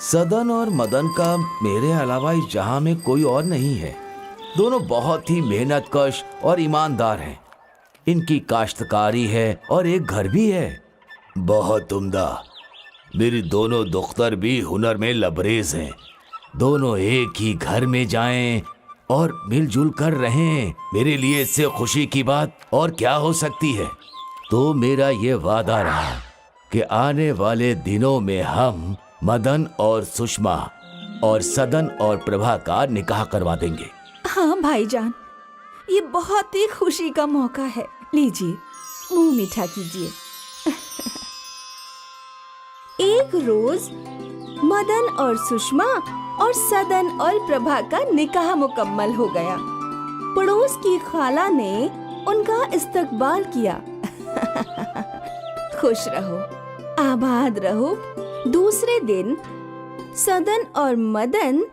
सदन और मदन का मेरे अलावा इस जहां में कोई और नहीं है। दोनों बहुत ही मेहनतकश और ईमानदार हैं। इनकी काश्तकारी है और एक घर भी है। बहुत उम्दा। मेरी दोनों दुख्तर भी हुनर में लबरेज हैं। दोनों एक ही घर में जाएं और मिलजुल कर रहें। मेरे लिए इससे खुशी की बात और क्या हो सकती है। तो मेरा ये वादा रहा कि आने वाले दिनों में हम मदन और सुषमा और सदन और प्रभा का निकाह करवा देंगे। हाँ भाईजान, ये बहुत ही खुशी का मौका है। लीजिए, मुंह मीठा कीजिए। एक रोज मदन और सुषमा और सदन और प्रभा का निकाह मुकम्मल हो गया। पड़ोस की खाला ने उनका इस्तकबाल किया। खुश रहो, आबाद रहो। दूसरे दिन सदन और मदन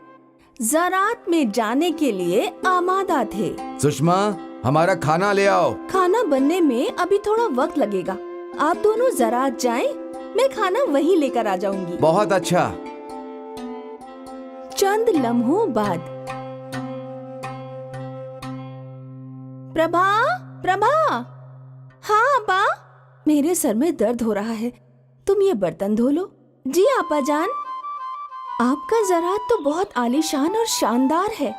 ज़रात में जाने के लिए आमादा थे। सुषमा, हमारा खाना ले आओ। खाना बनने में अभी थोड़ा वक्त लगेगा। आप दोनों ज़रात जाएं, मैं खाना वहीं लेकर आ जाऊंगी। बहुत अच्छा। चंद लम्हों बाद प्रभा, प्रभा। हाँ अब्बा, मेरे सर में दर्द हो रहा है, तुम ये बर्तन धो लो। जी आपा जान। आपका ज़रात तो बहुत आलीशान और शानदार है।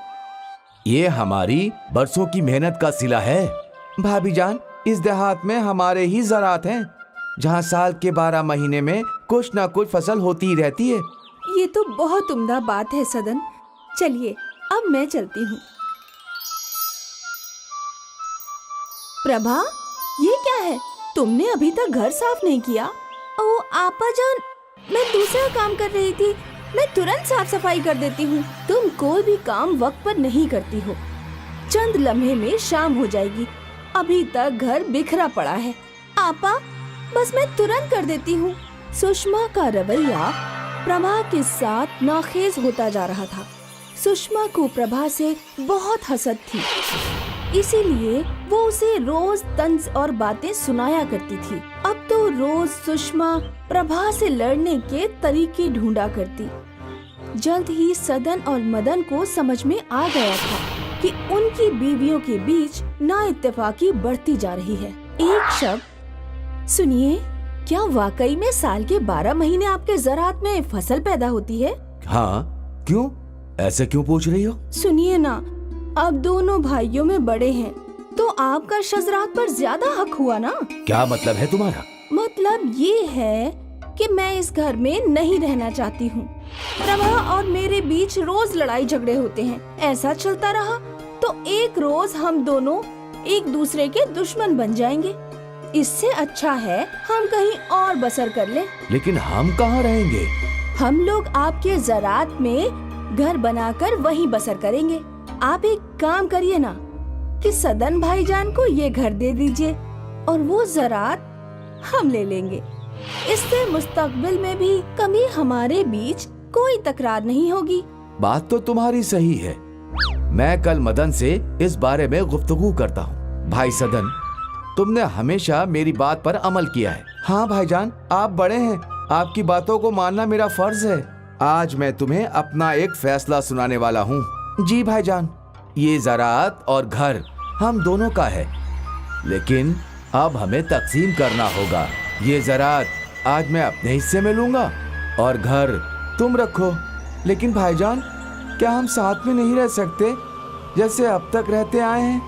ये हमारी बरसों की मेहनत का सिला है। भाभी जान, इस देहात में हमारे ही ज़रात हैं, जहाँ साल के 12 महीने में कुछ न कुछ फसल होती ही रहती है। ये तो बहुत उम्दा बात है सदन। चलिए, अब मैं चलती हूँ। प्रभा, ये क्या है? तुमने अभी तक घर साफ नहीं किया? ओ आपा जान, मैं दूसरा काम कर रही थी। मैं तुरंत साफ सफाई कर देती हूँ। तुम कोई भी काम वक्त पर नहीं करती हो। चंद लम्हे में शाम हो जाएगी, अभी तक घर बिखरा पड़ा है। आपा, बस मैं तुरंत कर देती हूँ। सुषमा का रवैया प्रभा के साथ नाखेज होता जा रहा था। सुषमा को प्रभा से बहुत हसद थी, इसीलिए वो उसे रोज तंज और बातें सुनाया करती थी। अब तो रोज सुषमा प्रभा से लड़ने के तरीके ढूंढा करती। जल्द ही सदन और मदन को समझ में आ गया था कि उनकी बीवियों के बीच नाइत्तेफाकी बढ़ती जा रही है। एक शब्द, सुनिए, क्या वाकई में साल के 12 महीने आपके ज़रात में फसल पैदा होती है? हाँ, क्यों? ऐसे क्यों पूछ रही हो? सुनिए ना, अब दोनों भाइयों में बड़े हैं, तो आपका शज़रात पर ज्यादा हक हुआ ना? क्या मतलब है तुम्हारा? मतलब ये है कि मैं इस घर में नहीं रहना चाहती हूँ। प्रभा और मेरे बीच रोज लड़ाई झगड़े होते हैं। ऐसा चलता रहा तो एक रोज हम दोनों एक दूसरे के दुश्मन बन जाएंगे। इससे अच्छा है हम कहीं और बसर कर लें। लेकिन हम कहाँ रहेंगे? हम लोग आपके ज़रात में घर बनाकर वहीं बसर करेंगे। आप एक काम करिए ना कि सदन भाईजान को ये घर दे दीजिए और वो ज़रात हम ले लेंगे। इससे मुस्तकबिल में भी कभी हमारे बीच कोई तकरार नहीं होगी। बात तो तुम्हारी सही है। मैं कल मदन से इस बारे में गुफ्तगू करता हूँ। भाई सदन, तुमने हमेशा मेरी बात पर अमल किया है। हाँ भाईजान, आप बड़े हैं, आपकी बातों को मानना मेरा फर्ज है। आज मैं तुम्हें अपना एक फैसला सुनाने वाला हूँ। जी भाईजान, ये ज़रात और घर हम दोनों का है, लेकिन अब हमें तकसीम करना होगा। ये ज़रात आज मैं अपने हिस्से में लूंगा और घर तुम रखो। लेकिन भाईजान, क्या हम साथ में नहीं रह सकते जैसे अब तक रहते आए हैं?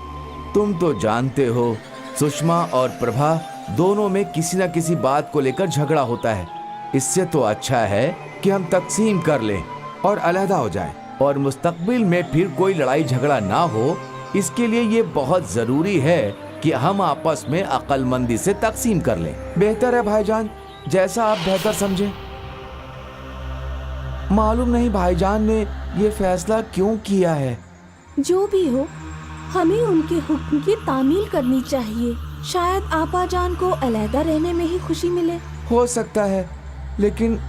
तुम तो जानते हो, सुषमा और प्रभा दोनों में किसी न किसी बात को लेकर झगड़ा होता है। इससे तो अच्छा है कि हम तकसीम कर लें और अलहदा हो जाएं, और मुस्तकबिल में फिर कोई लड़ाई झगड़ा ना हो। इसके लिए ये बहुत ज़रूरी है कि हम आपस में अक्लमंदी से तकसीम कर लें। बेहतर है भाईजान, जैसा आप बेहतर समझें। मालूम नहीं भाईजान ने ये फैसला क्यों किया है। जो भी हो, हमें उनके हुक्म की तामील करनी चाहिए। शायद आपा जान को अलहदा रहने में ही खुशी मिले। हो सकता है, लेकिन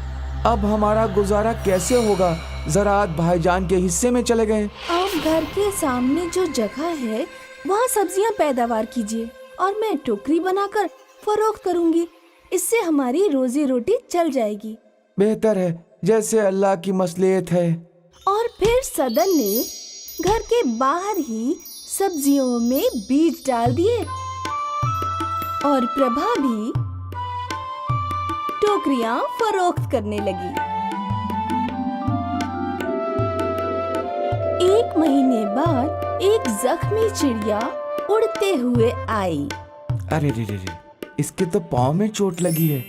अब हमारा गुजारा कैसे होगा? ज़रात भाईजान के हिस्से में चले गए। आप घर के सामने जो जगह है वहाँ सब्जियाँ पैदावार कीजिए और मैं टोकरी बनाकर फरोख्त करूँगी। इससे हमारी रोजी रोटी चल जाएगी। बेहतर है, जैसे अल्लाह की मसलियत है। और फिर सदन ने घर के बाहर ही सब्जियों में बीज डाल दिए और प्रभा भी टोकरियां फरोख्त करने लगी। 1 महीने बाद एक जख्मी चिड़िया उड़ते हुए आई। अरे रे रे रे, इसके तो पाँव में चोट लगी है।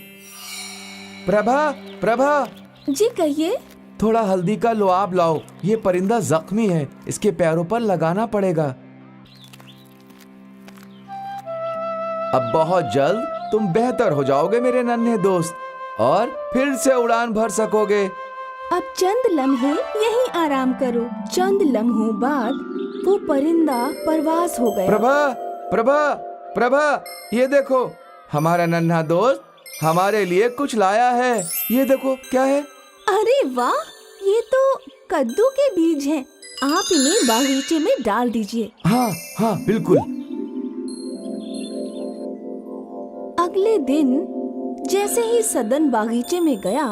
प्रभा, प्रभा, जी कहिए। थोड़ा हल्दी का लुआब लाओ, ये परिंदा जख्मी है, इसके पैरों पर लगाना पड़ेगा। अब बहुत जल्द तुम बेहतर हो जाओगे मेरे नन्हे दोस्त, और फिर से उड़ान भर सकोगे। अब चंद लम्हे यहीं आराम करो। चंद लम्हों बाद वो परिंदा परवास हो गया। प्रभा, प्रभा, प्रभा, ये देखो, हमारा नन्हा दोस्त हमारे लिए कुछ लाया है। ये देखो क्या है। अरे वाह, ये तो कद्दू के बीज हैं। आप इन्हें बागीचे में डाल दीजिए। हाँ हाँ बिल्कुल। अगले दिन जैसे ही सदन बागीचे में गया,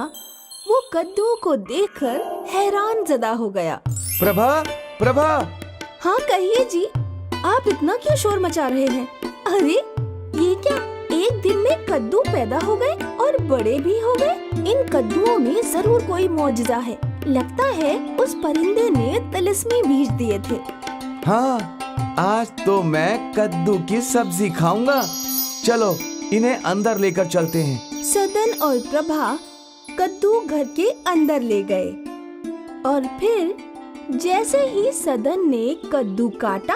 वो कद्दू को देखकर हैरान जदा हो गया। प्रभा, प्रभा। हाँ कहिए जी, आप इतना क्यों शोर मचा रहे हैं? अरे ये क्या, एक दिन में कद्दू पैदा हो गए और बड़े भी हो गए। इन कद्दुओं में जरूर कोई मौजज़ा है। लगता है उस परिंदे ने तिलिस्मी बीज दिए थे। हाँ, आज तो मैं कद्दू की सब्जी खाऊंगा। चलो इन्हें अंदर लेकर चलते हैं। सदन और प्रभा कद्दू घर के अंदर ले गए और फिर जैसे ही सदन ने कद्दू काटा,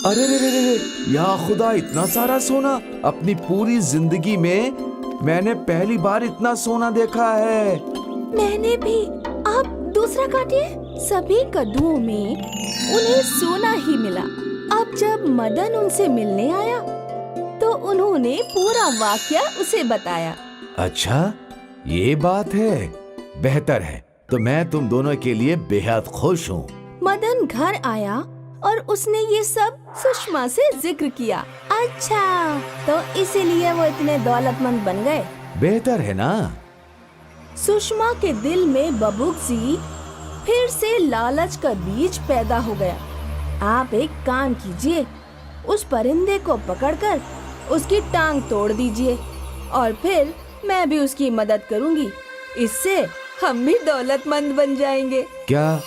अरे रे रे रे, या खुदा, इतना सारा सोना! अपनी पूरी जिंदगी में मैंने पहली बार इतना सोना देखा है। मैंने भी। आप दूसरा काटिए। सभी कद्दुओं में उन्हें सोना ही मिला। अब जब मदन उनसे मिलने आया तो उन्होंने पूरा वाकया उसे बताया। अच्छा, ये बात है। बेहतर है, तो मैं तुम दोनों के लिए बेहद खुश हूँ। मदन घर आया और उसने ये सब सुषमा से जिक्र किया। अच्छा, तो इसीलिए वो इतने दौलतमंद बन गए। बेहतर है ना। सुषमा के दिल में बबूगजी फिर से लालच का बीज पैदा हो गया। आप एक काम कीजिए, उस परिंदे को पकड़कर उसकी टांग तोड़ दीजिए और फिर मैं भी उसकी मदद करूंगी। इससे हम भी दौलतमंद बन जाएंगे। क्या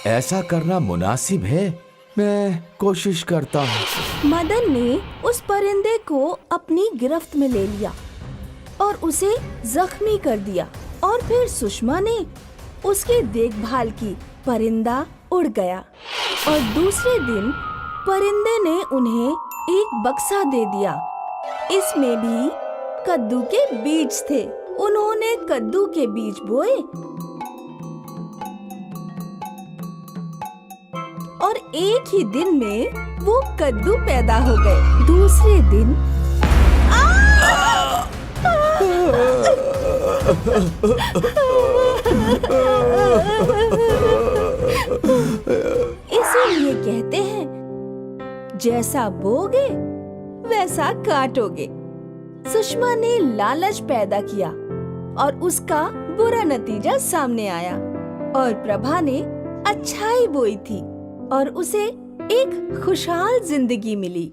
ऐसा करना मुनासिब है? मैं कोशिश करता हूँ। मदन ने उस परिंदे को अपनी गिरफ्त में ले लिया और उसे जख्मी कर दिया और फिर सुषमा ने उसकी देखभाल की। परिंदा उड़ गया और दूसरे दिन परिंदे ने उन्हें एक बक्सा दे दिया। इसमें भी कद्दू के बीज थे। उन्होंने कद्दू के बीज बोए और एक ही दिन में वो कद्दू पैदा हो गए। दूसरे दिन इसीलिए कहते हैं, जैसा बोगे वैसा काटोगे। सुषमा ने लालच पैदा किया और उसका बुरा नतीजा सामने आया, और प्रभा ने अच्छाई बोई थी और उसे एक खुशहाल जिंदगी मिली।